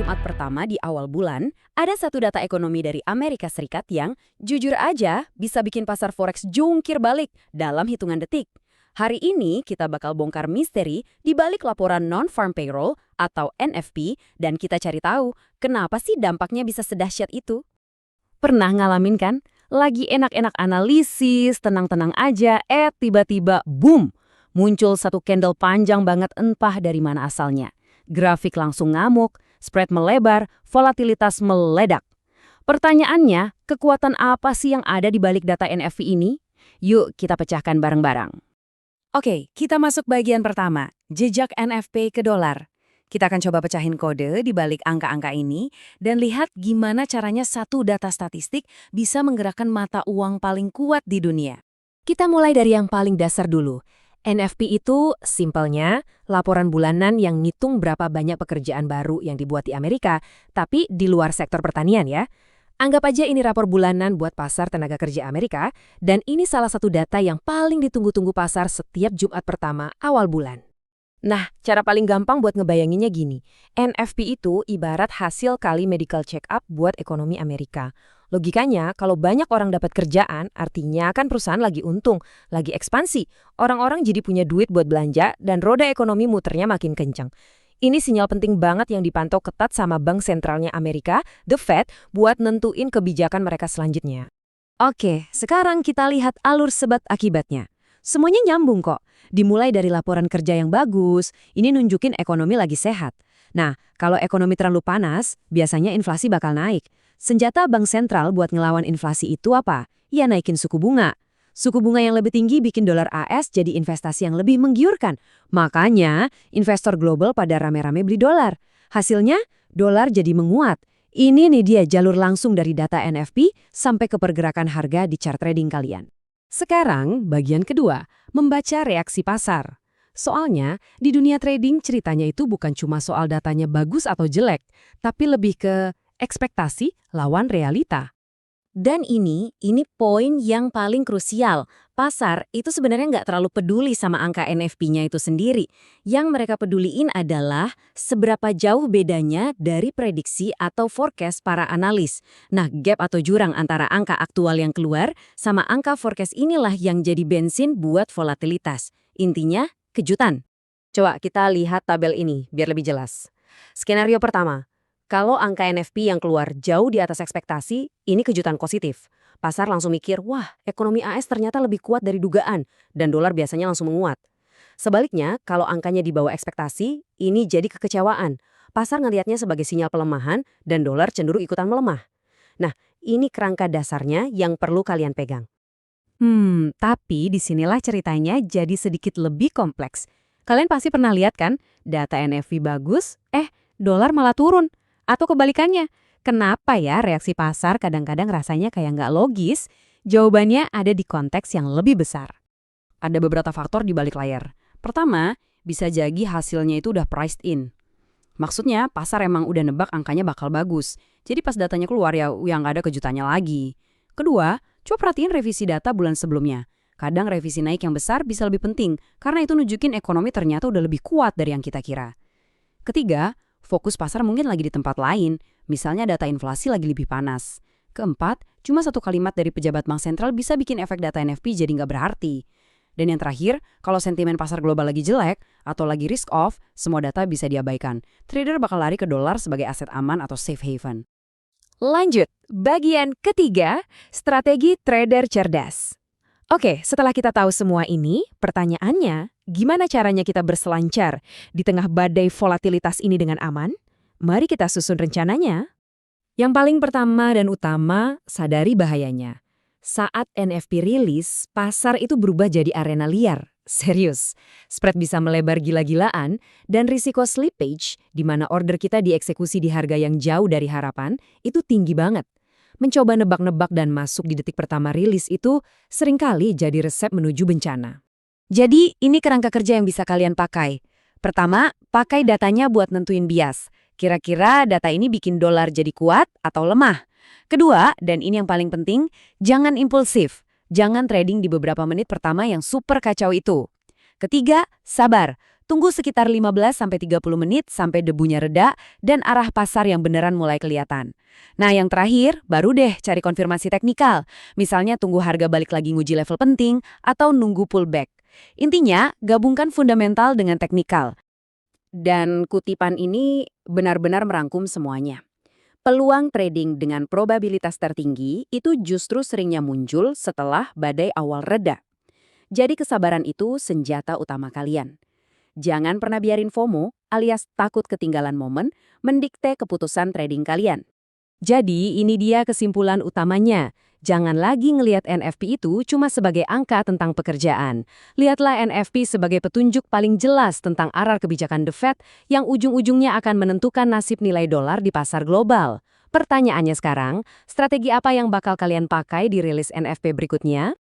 Jumat pertama di awal bulan, ada satu data ekonomi dari Amerika Serikat yang, jujur aja, bisa bikin pasar forex jungkir balik dalam hitungan detik. Hari ini kita bakal bongkar misteri di balik laporan non-farm payroll atau NFP dan kita cari tahu kenapa sih dampaknya bisa sedahsyat itu. Pernah ngalamin kan? Lagi enak-enak analisis, tenang-tenang aja, tiba-tiba boom! Muncul satu candle panjang banget entah dari mana asalnya. Grafik langsung ngamuk, spread melebar, volatilitas meledak. Pertanyaannya, kekuatan apa sih yang ada di balik data NFP ini? Yuk kita pecahkan bareng-bareng. Oke, kita masuk bagian pertama, jejak NFP ke dolar. Kita akan coba pecahin kode di balik angka-angka ini dan lihat gimana caranya satu data statistik bisa menggerakkan mata uang paling kuat di dunia. Kita mulai dari yang paling dasar dulu. NFP itu, simpelnya, laporan bulanan yang ngitung berapa banyak pekerjaan baru yang dibuat di Amerika, tapi di luar sektor pertanian ya. Anggap aja ini rapor bulanan buat pasar tenaga kerja Amerika, dan ini salah satu data yang paling ditunggu-tunggu pasar setiap Jumat pertama awal bulan. Nah, cara paling gampang buat ngebayanginnya gini, NFP itu ibarat hasil kali medical check-up buat ekonomi Amerika. Logikanya, kalau banyak orang dapat kerjaan, artinya kan perusahaan lagi untung, lagi ekspansi. Orang-orang jadi punya duit buat belanja, dan roda ekonomi muternya makin kencang. Ini sinyal penting banget yang dipantau ketat sama Bank Sentralnya Amerika, The Fed, buat nentuin kebijakan mereka selanjutnya. Oke, sekarang kita lihat alur sebab akibatnya. Semuanya nyambung kok. Dimulai dari laporan kerja yang bagus, ini nunjukin ekonomi lagi sehat. Nah, kalau ekonomi terlalu panas, biasanya inflasi bakal naik. Senjata bank sentral buat ngelawan inflasi itu apa? Ya naikin suku bunga. Suku bunga yang lebih tinggi bikin dolar AS jadi investasi yang lebih menggiurkan. Makanya, investor global pada rame-rame beli dolar. Hasilnya, dolar jadi menguat. Ini nih dia jalur langsung dari data NFP sampai ke pergerakan harga di chart trading kalian. Sekarang, bagian kedua, membaca reaksi pasar. Soalnya, di dunia trading ceritanya itu bukan cuma soal datanya bagus atau jelek, tapi lebih ke ekspektasi lawan realita. Dan ini poin yang paling krusial. Pasar itu sebenarnya nggak terlalu peduli sama angka NFP-nya itu sendiri. Yang mereka peduliin adalah seberapa jauh bedanya dari prediksi atau forecast para analis. Nah, gap atau jurang antara angka aktual yang keluar sama angka forecast inilah yang jadi bensin buat volatilitas. Intinya, kejutan. Coba kita lihat tabel ini biar lebih jelas. Skenario pertama. Kalau angka NFP yang keluar jauh di atas ekspektasi, ini kejutan positif. Pasar langsung mikir, wah, ekonomi AS ternyata lebih kuat dari dugaan, dan dolar biasanya langsung menguat. Sebaliknya, kalau angkanya di bawah ekspektasi, ini jadi kekecewaan. Pasar ngelihatnya sebagai sinyal pelemahan, dan dolar cenderung ikutan melemah. Nah, ini kerangka dasarnya yang perlu kalian pegang. Tapi disinilah ceritanya jadi sedikit lebih kompleks. Kalian pasti pernah lihat kan, data NFP bagus, dolar malah turun. Atau kebalikannya, kenapa ya reaksi pasar kadang-kadang rasanya kayak nggak logis? Jawabannya ada di konteks yang lebih besar. Ada beberapa faktor di balik layar. Pertama, bisa jadi hasilnya itu udah priced in. Maksudnya, pasar emang udah nebak angkanya bakal bagus. Jadi pas datanya keluar ya nggak ada kejutannya lagi. Kedua, coba perhatiin revisi data bulan sebelumnya. Kadang revisi naik yang besar bisa lebih penting, karena itu nunjukin ekonomi ternyata udah lebih kuat dari yang kita kira. Ketiga, fokus pasar mungkin lagi di tempat lain, misalnya data inflasi lagi lebih panas. Keempat, cuma satu kalimat dari pejabat bank sentral bisa bikin efek data NFP jadi nggak berarti. Dan yang terakhir, kalau sentimen pasar global lagi jelek atau lagi risk off, semua data bisa diabaikan. Trader bakal lari ke dolar sebagai aset aman atau safe haven. Lanjut, bagian ketiga, strategi trader cerdas. Oke, setelah kita tahu semua ini, pertanyaannya, gimana caranya kita berselancar di tengah badai volatilitas ini dengan aman? Mari kita susun rencananya. Yang paling pertama dan utama, sadari bahayanya. Saat NFP rilis, pasar itu berubah jadi arena liar. Serius, spread bisa melebar gila-gilaan dan risiko slippage, di mana order kita dieksekusi di harga yang jauh dari harapan, itu tinggi banget. Mencoba nebak-nebak dan masuk di detik pertama rilis itu seringkali jadi resep menuju bencana. Jadi, ini kerangka kerja yang bisa kalian pakai. Pertama, pakai datanya buat nentuin bias. Kira-kira data ini bikin dolar jadi kuat atau lemah. Kedua, dan ini yang paling penting, jangan impulsif. Jangan trading di beberapa menit pertama yang super kacau itu. Ketiga, sabar. Tunggu sekitar 15-30 menit sampai debunya reda dan arah pasar yang beneran mulai kelihatan. Nah, yang terakhir, baru deh cari konfirmasi teknikal. Misalnya tunggu harga balik lagi nguji level penting atau nunggu pullback. Intinya, gabungkan fundamental dengan teknikal. Dan kutipan ini benar-benar merangkum semuanya. Peluang trading dengan probabilitas tertinggi itu justru seringnya muncul setelah badai awal reda. Jadi kesabaran itu senjata utama kalian. Jangan pernah biarin FOMO alias takut ketinggalan momen mendikte keputusan trading kalian. Jadi ini dia kesimpulan utamanya. Jangan lagi ngelihat NFP itu cuma sebagai angka tentang pekerjaan. Lihatlah NFP sebagai petunjuk paling jelas tentang arah kebijakan The Fed yang ujung-ujungnya akan menentukan nasib nilai dolar di pasar global. Pertanyaannya sekarang, strategi apa yang bakal kalian pakai di rilis NFP berikutnya?